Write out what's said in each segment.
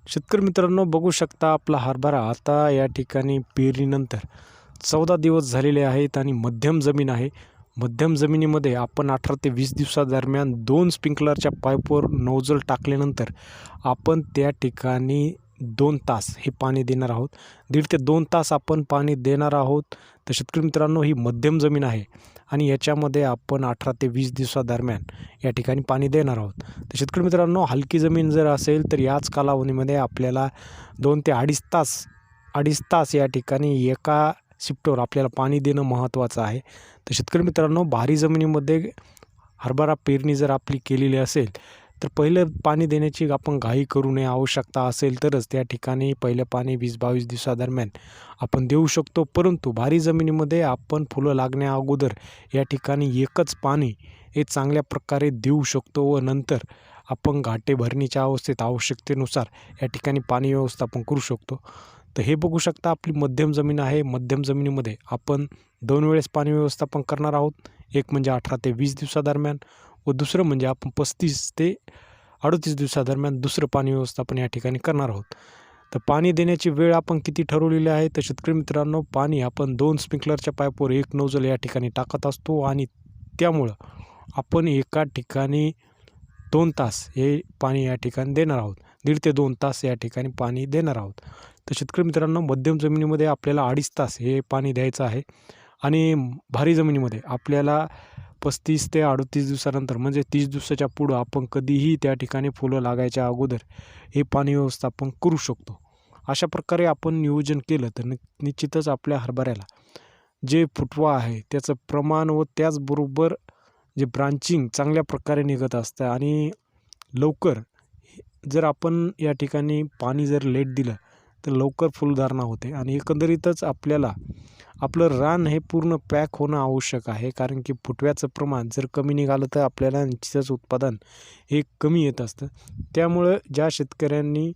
शेतकरी मित्रांनो, बघू शकता आपला हरभरा आता या ठिकाणी पेरणीनंतर 14 दिवस झालेले आहेत आणि मध्यम जमीन आहे. मध्यम जमिनीमध्ये आपण 18 ते 20 दिवसादरम्यान 2 स्प्रिंकलरच्या पाईपवर नोझल टाकल्यानंतर आपण त्या ठिकाणी 2 तास हे पाणी देणार आहोत. 1.5 ते 2 तास आपण पाणी देणार आहोत. तर शेतकरी मित्रांनो, ही मध्यम जमीन आहे आणि याच्यामध्ये आपण 18 ते 20 दिवसादरम्यान या ठिकाणी पाणी देणार आहोत. तर शेतकरी मित्रांनो, हलकी जमीन जर असेल तर याच कालावधीमध्ये आपल्याला 2 ते अडीच तास या ठिकाणी एका शिफ्टवर आपल्याला पाणी देणं महत्त्वाचं आहे. तर शेतकरी मित्रांनो, भारी जमिनीमध्ये हरभरा पेरणी जर आपली केलेली असेल तर पहिलं पाणी देण्याची आपण घाई करू नये. आवश्यकता असेल तरच त्या ठिकाणी पहिलं पाणी 20-22 दिवसादरम्यान आपण देऊ शकतो. परंतु भारी जमिनीमध्ये आपण फुलं लागण्या अगोदर या ठिकाणी एकच पाणी हे चांगल्या प्रकारे देऊ शकतो व नंतर आपण घाटे भरणीच्या अवस्थेत आवश्यकतेनुसार या ठिकाणी पाणी व्यवस्थापन करू शकतो. तर हे बघू शकता आपली मध्यम जमीन आहे. मध्यम जमिनीमध्ये आपण 2 वेळेस पाणी व्यवस्थापन करणार आहोत. एक म्हणजे 18 ते 20 दिवसादरम्यान व दुसरं म्हणजे आपण 35 ते 38 दिवसादरम्यान दुसरं पाणी व्यवस्थापन या ठिकाणी करणार आहोत. तर पाणी देण्याची वेळ आपण किती ठरवलेली आहे? तर शेतकरी मित्रांनो, पाणी आपण 2 स्प्रिंकलरच्या पाईपवर 1 नोझल या ठिकाणी टाकत असतो आणि त्यामुळं आपण एका ठिकाणी 2 तास हे पाणी या ठिकाणी देणार आहोत. 1.5 ते 2 तास या ठिकाणी पाणी देणार आहोत. तर शेतकरी मित्रांनो, मध्यम जमिनीमध्ये आपल्याला 2.5 तास हे पाणी द्यायचं आहे आणि भारी जमिनीमध्ये आपल्याला 35 ते 38 दिवसानंतर म्हणजे 30 दिवसाच्या पुढं आपण कधीही त्या ठिकाणी फुलं लागायच्या अगोदर हे पाणी व्यवस्थापन करू शकतो. अशा प्रकारे आपण नियोजन केलं तर निश्चितच आपल्या हरभऱ्याला जे फुटवा आहे त्याचं प्रमाण व त्याचबरोबर जे ब्रांचिंग चांगल्या प्रकारे निघत असतं आणि लवकर जर आपण या ठिकाणी पाणी जर लेट दिलं तर लवकर फुलधारणा होते आणि एकंदरीतच आपल्याला आपलं रान हे पूर्ण पॅक होणं आवश्यक आहे. कारण की फुटव्याचं प्रमाण जर कमी निघालं तर आपल्याला निश्चितच उत्पादन हे कमी येत असतं. त्यामुळं ज्या शेतकऱ्यांनी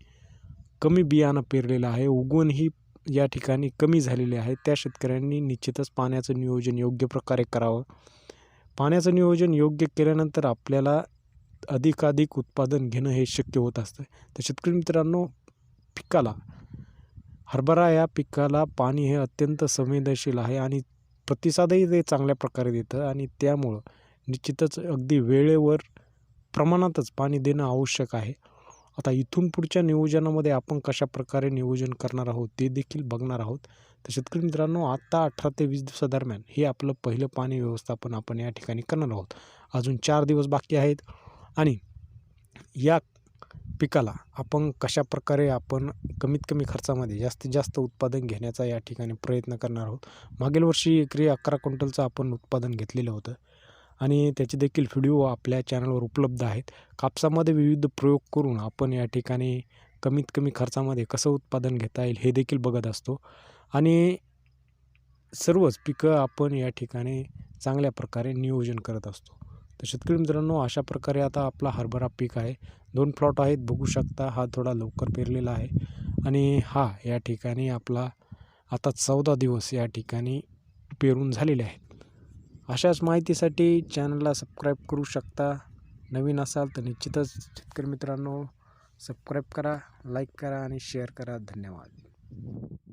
कमी बियाणं पेरलेलं आहे, उगवण ही या ठिकाणी कमी झालेली आहे, त्या शेतकऱ्यांनी निश्चितच पाण्याचं नियोजन योग्य प्रकारे करावं. पाण्याचं नियोजन योग्य केल्यानंतर आपल्याला अधिकाधिक उत्पादन घेणं हे शक्य होत असतं. तर शेतकरी मित्रांनो, पिकाला हरभरा या पिकाला पाणी हे अत्यंत संवेदनशील आहे आणि प्रतिसादही ते चांगल्या प्रकारे देतं आणि त्यामुळं निश्चितच अगदी वेळेवर प्रमाणातच पाणी देणं आवश्यक आहे. आता इथून पुढच्या नियोजनामध्ये आपण कशाप्रकारे नियोजन करणार आहोत ते देखील बघणार आहोत. तर शेतकरी मित्रांनो, आता 18 ते 20 दिवसादरम्यान हे आपलं पहिलं पाणी व्यवस्थापन आपण या ठिकाणी करणार आहोत. अजून 4 दिवस बाकी आहेत आणि या पिकाला आपण कशाप्रकारे आपण कमीत कमी खर्चामध्ये जास्तीत जास्त उत्पादन घेण्याचा या ठिकाणी प्रयत्न करणार आहोत. मागील वर्षी एकरी 11 क्विंटलचं आपण उत्पादन घेतलेलं होतं आणि त्याचे देखील व्हिडिओ आपल्या चॅनलवर उपलब्ध आहेत. कापसामध्ये विविध प्रयोग करून आपण या ठिकाणी कमीत कमी खर्चामध्ये कसं उत्पादन घेता येईल हे देखील बघत असतो आणि सर्वच पिकं आपण या ठिकाणी चांगल्या प्रकारे नियोजन करत असतो. तर शेतकरी मित्रांनो, अशा प्रकारे आता आपला हरभरा पीक आहे. 2 प्लॉट आहेत, बघू शकता. हा थोडा लवकर पेरलेला आहे आणि हा या ठिकाणी आपला आता 14 दिवस या ठिकाणी पेरून झालेले आहेत. अशाच माहितीसाठी चॅनलला सबस्क्राईब करू शकता. नवीन असाल तर निश्चितच शेतकरी मित्रांनो सबस्क्राईब करा, लाईक करा आणि शेअर करा. धन्यवाद.